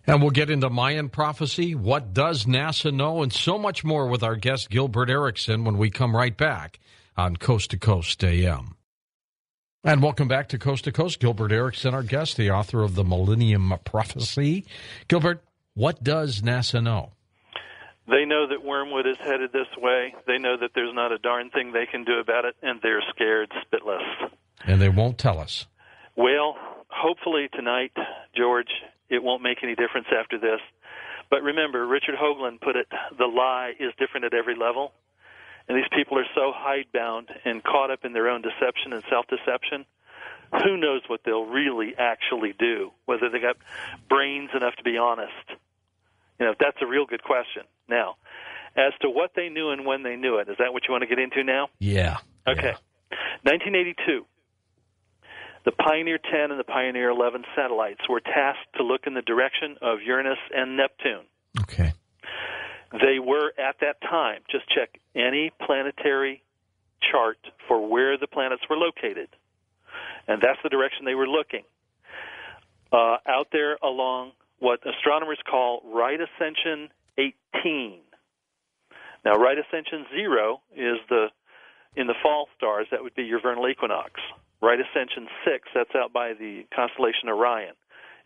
And we'll get into Mayan prophecy, what does NASA know, and so much more with our guest Gilbert Eriksen when we come right back on Coast to Coast AM. And welcome back to Coast. Gilbert Eriksen, our guest, the author of the Millennium Prophecy. Gilbert, what does NASA know? They know that Wormwood is headed this way. They know that there's not a darn thing they can do about it, and they're scared spitless. And they won't tell us. Well, hopefully tonight, George, it won't make any difference after this. But remember, Richard Hoagland put it, the lie is different at every level. And these people are so hidebound and caught up in their own deception and self-deception. Who knows what they'll really actually do, whether they got brains enough to be honest. You know, that's a real good question. Now, as to what they knew and when they knew it, is that what you want to get into now? Yeah. Okay. 1982. The Pioneer 10 and the Pioneer 11 satellites were tasked to look in the direction of Uranus and Neptune. Okay. They were, at that time, just check any planetary chart for where the planets were located. And that's the direction they were looking. Out there along what astronomers call right ascension 18. Now, right ascension 0 is in the fall stars. That would be your vernal equinox. Right ascension 6, that's out by the constellation Orion.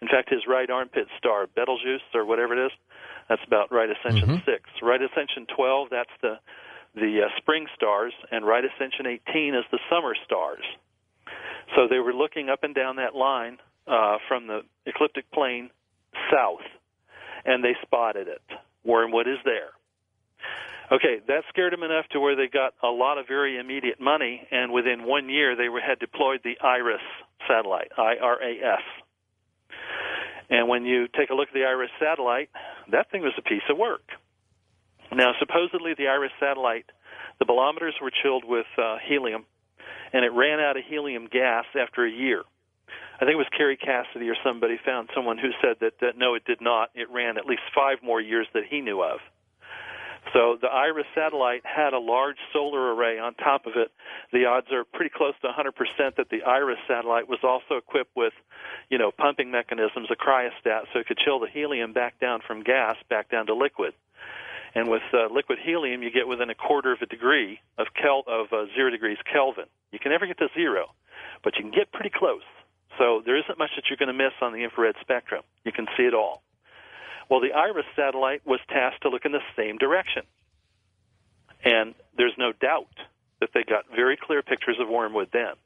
In fact, his right armpit star, Betelgeuse or whatever it is, that's about right ascension 6. Right ascension 12, that's the spring stars, and right ascension 18 is the summer stars. So they were looking up and down that line from the ecliptic plane south, and they spotted it. Wormwood is there. Okay, that scared them enough to where they got a lot of very immediate money, and within 1 year they had deployed the IRAS satellite, IRAS. And when you take a look at the IRAS satellite, that thing was a piece of work. Now, supposedly the IRAS satellite, the bolometers were chilled with helium, and it ran out of helium gas after a year. I think it was Kerry Cassidy or somebody found someone who said that no, it did not. It ran at least 5 more years that he knew of. So the IRAS satellite had a large solar array on top of it. The odds are pretty close to 100% that the IRAS satellite was also equipped with, pumping mechanisms, a cryostat, so it could chill the helium back down from gas back down to liquid. And with liquid helium, you get within a quarter of a degree of 0 degrees Kelvin. You can never get to 0, but you can get pretty close. So there isn't much that you're going to miss on the infrared spectrum. You can see it all. Well, the IRAS satellite was tasked to look in the same direction. And there's no doubt that they got very clear pictures of Wormwood then,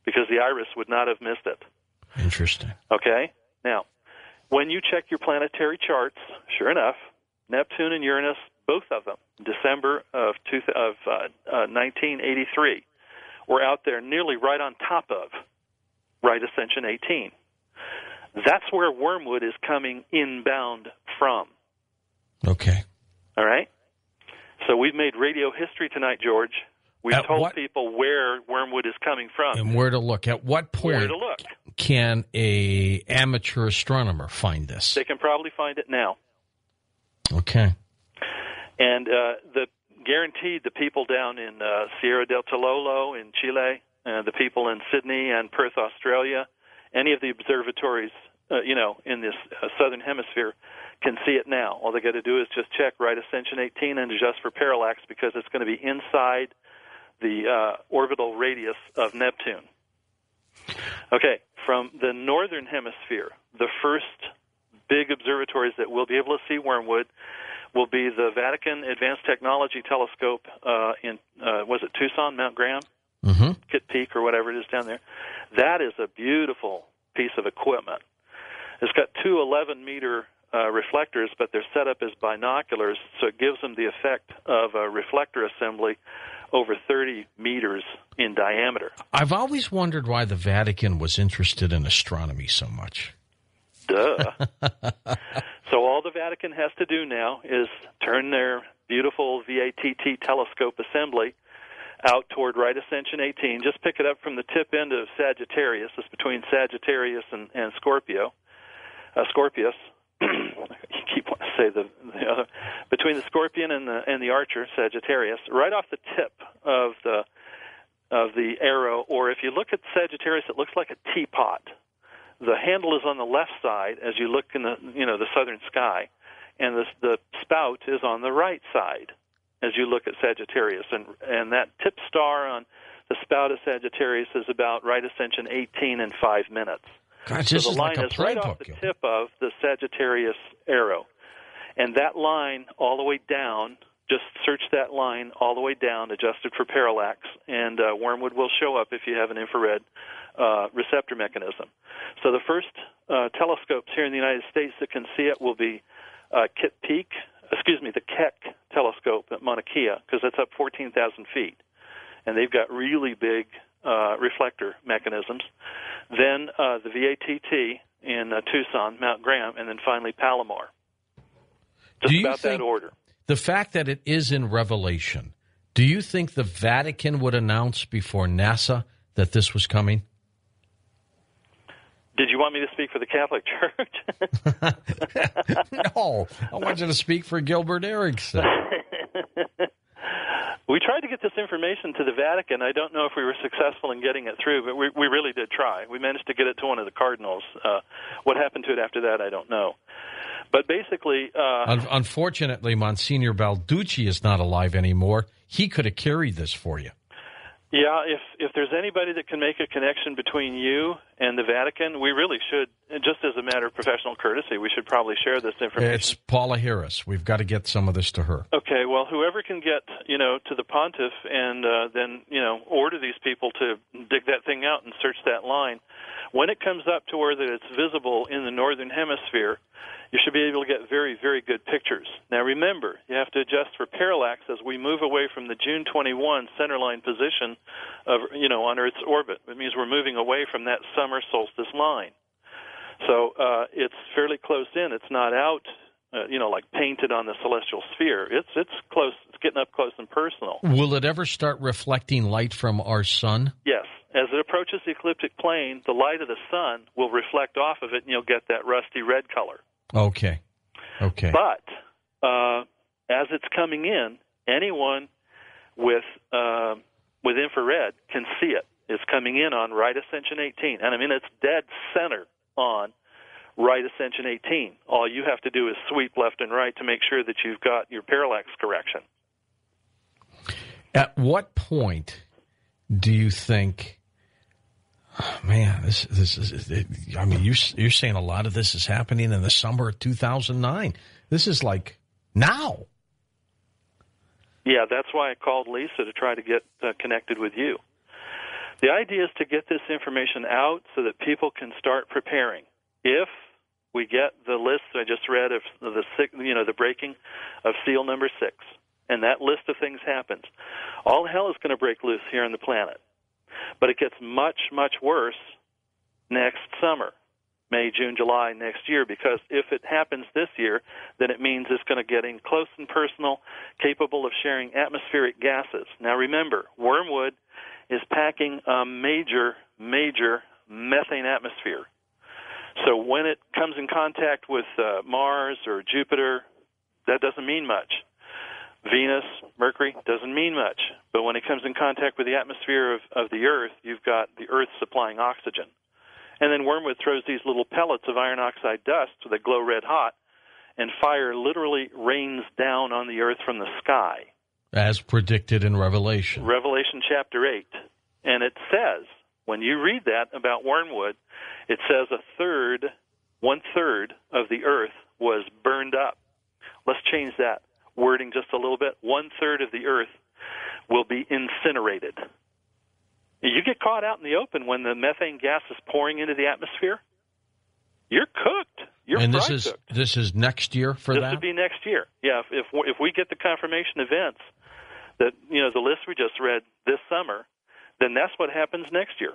because the IRAS would not have missed it. Interesting. Okay? Now, when you check your planetary charts, sure enough, Neptune and Uranus, both of them, December of 1983, were out there nearly right on top of right ascension 18. That's where Wormwood is coming inbound from. Okay. All right? So we've made radio history tonight, George. We've told people where Wormwood is coming from. And where to look. At what point can a amateur astronomer find this? They can probably find it now. Okay. And guaranteed the people down in Sierra del Tololo in Chile, the people in Sydney and Perth, Australia, any of the observatories, in this southern hemisphere can see it now. All they got to do is just check right ascension 18 and adjust for parallax, because it's going to be inside the orbital radius of Neptune. Okay, from the northern hemisphere, the first big observatories that will be able to see Wormwood will be the Vatican Advanced Technology Telescope in, was it Tucson, Mount Graham? Kit Peak or whatever it is down there. That is a beautiful piece of equipment. It's got 2 11-meter reflectors, but they're set up as binoculars, so it gives them the effect of a reflector assembly over 30 meters in diameter. I've always wondered why the Vatican was interested in astronomy so much. Duh. So all the Vatican has to do now is turn their beautiful VATT telescope assembly out toward right ascension 18. Just pick it up from the tip end of Sagittarius. It's between Sagittarius and Scorpius. You keep wanting to say the other. Between the Scorpion and the Archer, Sagittarius, right off the tip of the arrow. Or if you look at Sagittarius, it looks like a teapot. the handle is on the left side as you look in the southern sky, and the spout is on the right side as you look at Sagittarius, and that tip star on the spout of Sagittarius is about right ascension 18 and 5 minutes. God, so this the is line like a is right off the tip of the Sagittarius arrow, and that line all the way down. Just search that line all the way down, adjusted for parallax, and Wormwood will show up if you have an infrared receptor mechanism. So the first telescopes here in the United States that can see it will be the Keck telescope at Mauna Kea, because that's up 14,000 feet, and they've got really big reflector mechanisms. Then the VATT in Tucson, Mount Graham, and then finally Palomar. Just about that order. The fact that it is in Revelation, do you think the Vatican would announce before NASA that this was coming? Did you want me to speak for the Catholic Church? No, I want you to speak for Gilbert Eriksen. We tried to get this information to the Vatican. I don't know if we were successful in getting it through, but we really did try. We managed to get it to one of the cardinals. What happened to it after that, I don't know. But basically... Unfortunately, Monsignor Balducci is not alive anymore. He could have carried this for you. Yeah, if there's anybody that can make a connection between you and the Vatican, we really should, just as a matter of professional courtesy, we should probably share this information. It's Paula Harris. We've got to get some of this to her. Okay, well, whoever can get, to the pontiff and then, order these people to dig that thing out and search that line, when it comes up to where that it's visible in the northern hemisphere, you should be able to get very, very good pictures. Now, remember, you have to adjust for parallax as we move away from the June 21 centerline position of, on Earth's orbit. It means we're moving away from that summer solstice line. So it's fairly close in. It's not out, like painted on the celestial sphere. It's close. It's getting up close and personal. Will it ever start reflecting light from our sun? Yes. As it approaches the ecliptic plane, the light of the sun will reflect off of it, and you'll get that rusty red color. Okay. But as it's coming in, anyone with infrared can see it. It's coming in on right ascension 18. And it's dead center on right ascension 18. All you have to do is sweep left and right to make sure that you've got your parallax correction. At what point do you think... Oh, man, this is. You're saying a lot of this is happening in the summer of 2009. This is like now. Yeah, that's why I called Lisa to try to get connected with you. The idea is to get this information out so that people can start preparing. If we get the list I just read of the breaking of seal number 6, and that list of things happens, all hell is going to break loose here on the planet. But it gets much, much worse next summer, May, June, July next year, because if it happens this year, then it means it's going to get in close and personal, capable of sharing atmospheric gases. Now remember, Wormwood is packing a major, major methane atmosphere. So when it comes in contact with Mars or Jupiter, that doesn't mean much. Venus, Mercury, doesn't mean much. But when it comes in contact with the atmosphere of the Earth, you've got the Earth supplying oxygen. And then Wormwood throws these little pellets of iron oxide dust so they glow red hot, and fire literally rains down on the Earth from the sky. As predicted in Revelation. Revelation chapter 8. And it says, when you read that about Wormwood, it says 1/3 of the Earth was burned up. Let's change that wording just a little bit. 1/3 of the Earth will be incinerated. You get caught out in the open when the methane gas is pouring into the atmosphere, you're cooked. You're cooked. This is next year for that? This would be next year. Yeah, if we get the confirmation events that, the list we just read this summer, then that's what happens next year.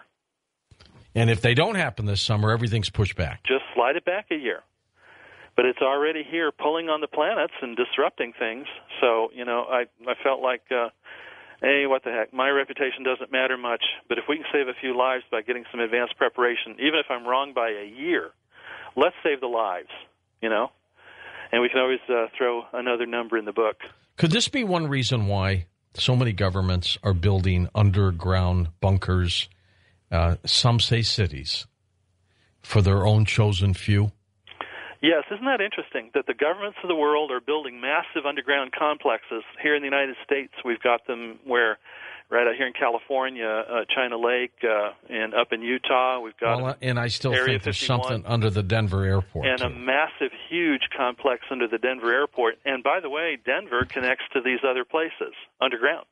And if they don't happen this summer, everything's pushed back. Just slide it back a year. But it's already here pulling on the planets and disrupting things. So, I felt like, hey, what the heck, my reputation doesn't matter much. But if we can save a few lives by getting some advanced preparation, even if I'm wrong by a year, let's save the lives, And we can always throw another number in the book. Could this be one reason why so many governments are building underground bunkers, some say cities, for their own chosen few? Yes, isn't that interesting that the governments of the world are building massive underground complexes? Here in the United States, we've got them right out here in California, China Lake, and up in Utah, we've got and I still Area think there's 51, something under the Denver airport, and too. a massive, huge complex under the Denver airport. And by the way, Denver connects to these other places underground.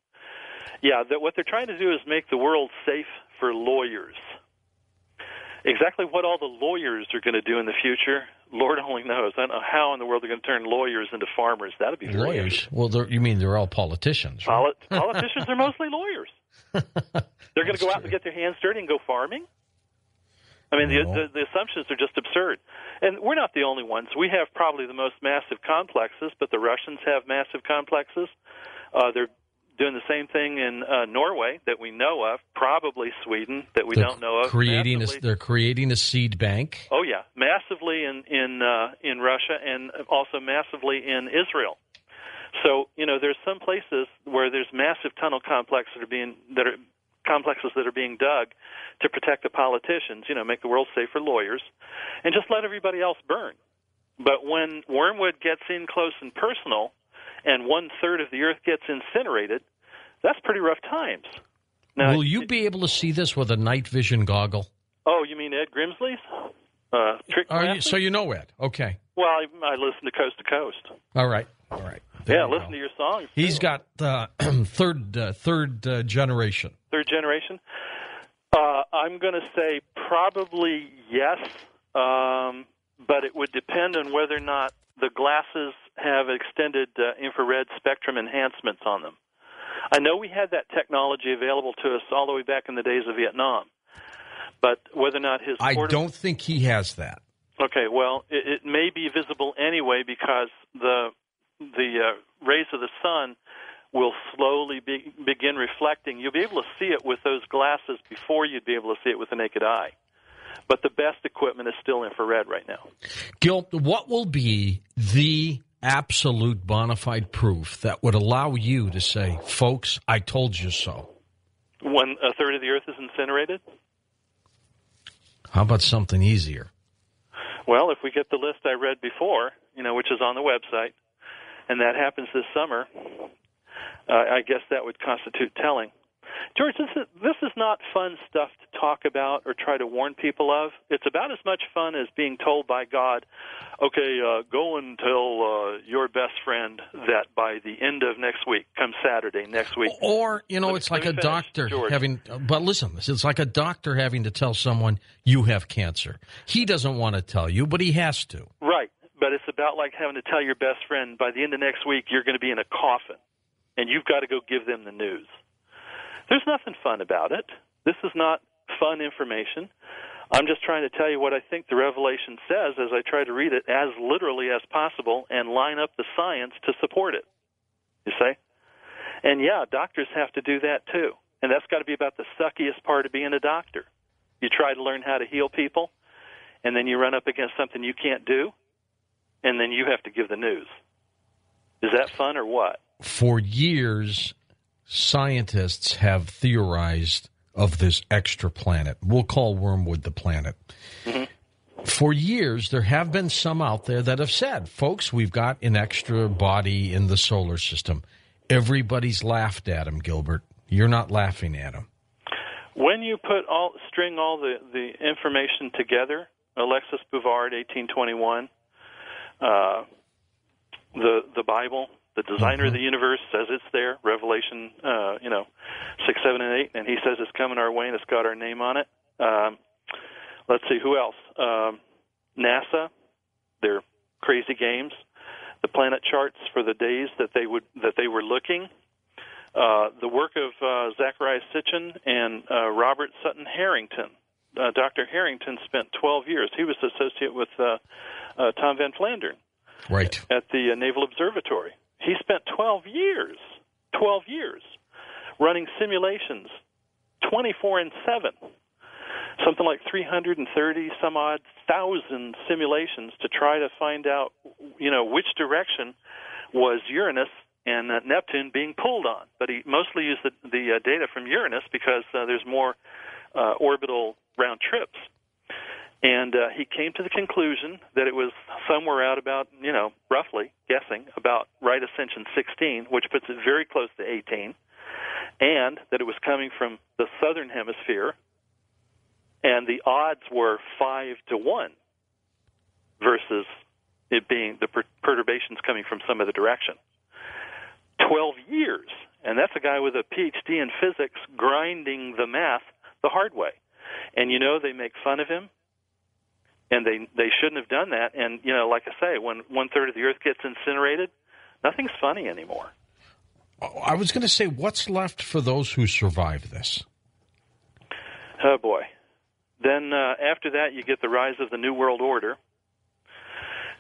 Yeah, what they're trying to do is make the world safe for lawyers. Exactly what all the lawyers are going to do in the future, Lord only knows. I don't know how in the world they're going to turn lawyers into farmers. That would be very lawyers. Well, you mean they're all politicians, right? Politicians are mostly lawyers. They're going to go out and get their hands dirty and go farming? I mean, the assumptions are just absurd. And we're not the only ones. We have probably the most massive complexes, but the Russians have massive complexes. They're doing the same thing in Norway that we know of, probably Sweden that we don't know of. They're creating a seed bank. Oh yeah, massively in Russia and also massively in Israel. So there's some places where there's massive tunnel complexes that are being dug to protect the politicians. Make the world safe for lawyers, and just let everybody else burn. But when Wormwood gets in close and personal, and 1/3 of the earth gets incinerated, that's pretty rough times. Now, will you be able to see this with a night vision goggle? Oh, you mean Ed Grimsley's trick? So you know Ed? Okay. Well, I listen to Coast to Coast. All right. Listen to your songs. He's got third generation. Third generation. I'm going to say probably yes, but it would depend on whether or not the glasses have extended infrared spectrum enhancements on them. I know we had that technology available to us all the way back in the days of Vietnam, but whether or not I don't think he has that. Okay, well, it may be visible anyway because the rays of the sun will slowly begin reflecting. You'll be able to see it with those glasses before you'd be able to see it with the naked eye. But the best equipment is still infrared right now. Gil, what will be the absolute bona fide proof that would allow you to say, folks, I told you so? When 1/3 of the earth is incinerated? How about something easier? Well, if we get the list I read before, which is on the website, and that happens this summer, I guess that would constitute telling. George, this is not fun stuff to talk about or try to warn people of. It's about as much fun as being told by God, okay, go and tell your best friend that by the end of next week, come Saturday next week. Or, it's like a doctor having, but listen, it's like a doctor having to tell someone you have cancer. He doesn't want to tell you, but he has to. Right, but it's about like having to tell your best friend by the end of next week you're going to be in a coffin, and you've got to go give them the news. There's nothing fun about it. This is not fun information. I'm just trying to tell you what I think the Revelation says as I try to read it as literally as possible and line up the science to support it, you see? And, yeah, doctors have to do that too. And that's got to be about the suckiest part of being a doctor. You try to learn how to heal people, and then you run up against something you can't do, and then you have to give the news. Is that fun or what? For years, scientists have theorized of this extra planet. We'll call Wormwood the planet. Mm-hmm. For years, there have been some out there that have said, folks, we've got an extra body in the solar system. Everybody's laughed at him, Gilbert. You're not laughing at him. When you string all the information together, Alexis Bouvard, 1821, the Bible, the designer of the universe says it's there, Revelation, 6, 7, and 8, and he says it's coming our way and it's got our name on it. Let's see, who else? NASA, their crazy games, the planet charts for the days that they were looking, the work of Zacharias Sitchin and Robert Sutton Harrington. Dr. Harrington spent 12 years. He was associate with Tom Van Flandern, right, at the Naval Observatory. He spent 12 years running simulations 24/7, something like 330 some odd thousand simulations to try to find out, which direction was Uranus and Neptune being pulled on. But he mostly used the data from Uranus because there's more orbital round trips. And he came to the conclusion that it was somewhere out about, roughly guessing, about right ascension 16, which puts it very close to 18, and that it was coming from the southern hemisphere, and the odds were 5-1 versus it being the perturbations coming from some other direction. 12 years, and that's a guy with a PhD in physics grinding the math the hard way. And, they make fun of him, and they shouldn't have done that. And, like I say, when one-third of the earth gets incinerated, nothing's funny anymore. I was going to say, what's left for those who survive this? Oh, boy. Then after that, you get the rise of the New World Order,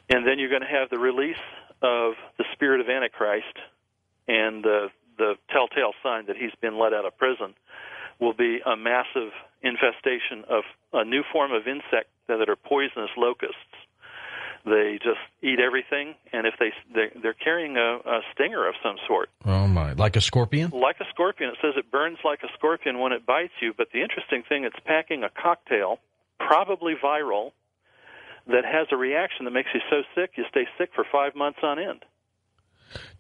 and then you're going to have the release of the spirit of Antichrist, and the telltale sign that he's been let out of prison will be a massive infestation of a new form of insect that are poisonous locusts. They just eat everything, and if they're carrying a stinger of some sort. Oh, my. Like a scorpion? Like a scorpion. It says it burns like a scorpion when it bites you, but the interesting thing, it's packing a cocktail, probably viral, that has a reaction that makes you so sick you stay sick for 5 months on end.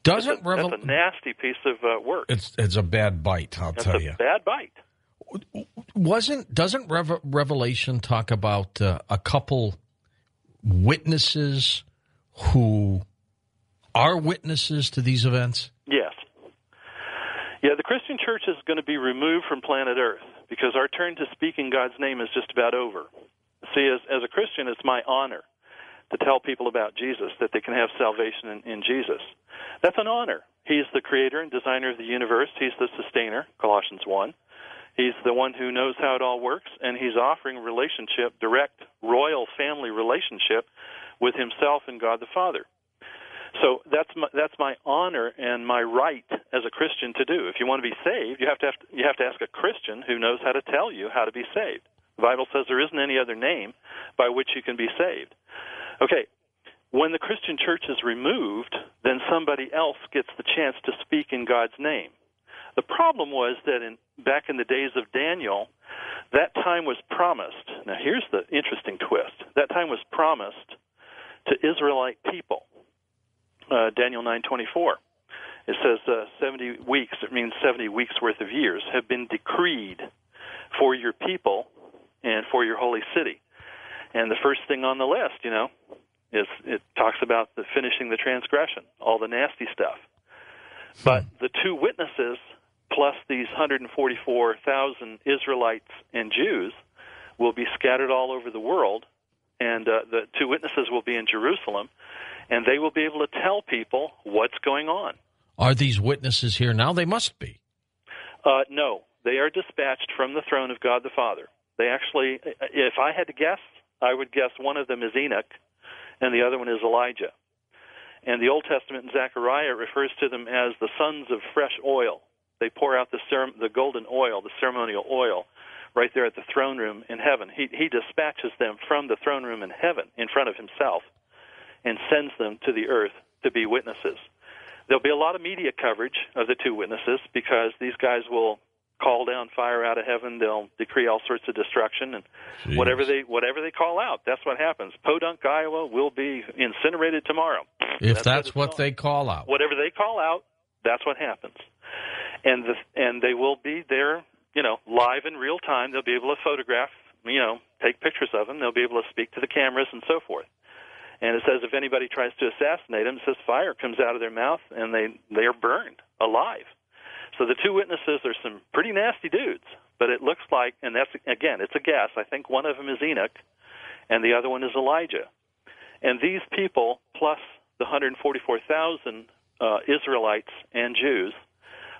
That's a nasty piece of work. It's a bad bite, I'll tell you. It's a bad bite. Doesn't Revelation talk about a couple witnesses who are witnesses to these events? Yes. Yeah, the Christian church is going to be removed from planet Earth because our turn to speak in God's name is just about over. See, as a Christian, it's my honor to tell people about Jesus, that they can have salvation in Jesus. That's an honor. He's the creator and designer of the universe. He's the sustainer, Colossians 1. He's the one who knows how it all works, and he's offering relationship, direct, royal family relationship with himself and God the Father. So that's my honor and my right as a Christian to do. If you want to be saved, you have to ask a Christian who knows how to tell you how to be saved. The Bible says there isn't any other name by which you can be saved. Okay, when the Christian church is removed, then somebody else gets the chance to speak in God's name. The problem was that back in the days of Daniel, that time was promised. Now, here's the interesting twist. That time was promised to Israelite people. Daniel 9:24. It says 70 weeks, it means 70 weeks worth of years, have been decreed for your people and for your holy city. And the first thing on the list, is it talks about the finishing the transgression, all the nasty stuff. But the two witnesses, plus these 144,000 Israelites and Jews, will be scattered all over the world, and the two witnesses will be in Jerusalem, and they will be able to tell people what's going on. Are these witnesses here now? They must be. No, they are dispatched from the throne of God the Father. They actually, if I had to guess, I would guess one of them is Enoch, and the other one is Elijah. And the Old Testament in Zechariah refers to them as the sons of fresh oil. They pour out the golden oil, the ceremonial oil, right there at the throne room in heaven. He dispatches them from the throne room in heaven in front of himself and sends them to the earth to be witnesses. There'll be a lot of media coverage of the two witnesses because these guys will call down fire out of heaven. They'll decree all sorts of destruction, and whatever they call out, that's what happens. Podunk, Iowa will be incinerated tomorrow. If that's what they call out. Whatever they call out, that's what happens. And they will be there, live in real time. They'll be able to photograph, take pictures of them. They'll be able to speak to the cameras and so forth. And it says if anybody tries to assassinate them, it says fire comes out of their mouth and they are burned alive. So the two witnesses are some pretty nasty dudes, but it looks like, and that's, again, it's a guess, I think one of them is Enoch and the other one is Elijah. And these people, plus the 144,000 Israelites and Jews,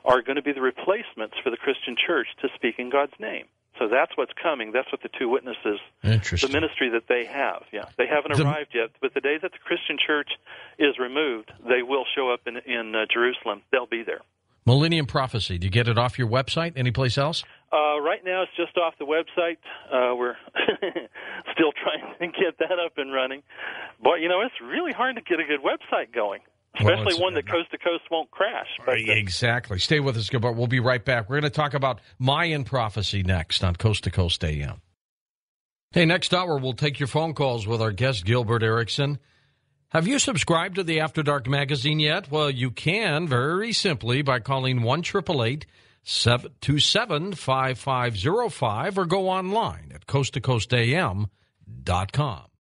are going to be the replacements for the Christian church to speak in God's name. So that's what's coming. That's what the two witnesses, the ministry that they have. Yeah, they haven't arrived yet, but the day that the Christian church is removed, they will show up in Jerusalem. They'll be there. Millennium Prophecy. Do you get it off your website? Anyplace else? Right now, it's just off the website. We're still trying to get that up and running. But, it's really hard to get a good website going, especially one that coast to coast won't crash. But, exactly. Stay with us, Gilbert. We'll be right back. We're going to talk about Mayan prophecy next on Coast to Coast AM. Hey, next hour we'll take your phone calls with our guest, Gilbert Eriksen. Have you subscribed to the After Dark magazine yet? Well, you can very simply by calling 1-888-727-5505 or go online at coasttocoastam.com.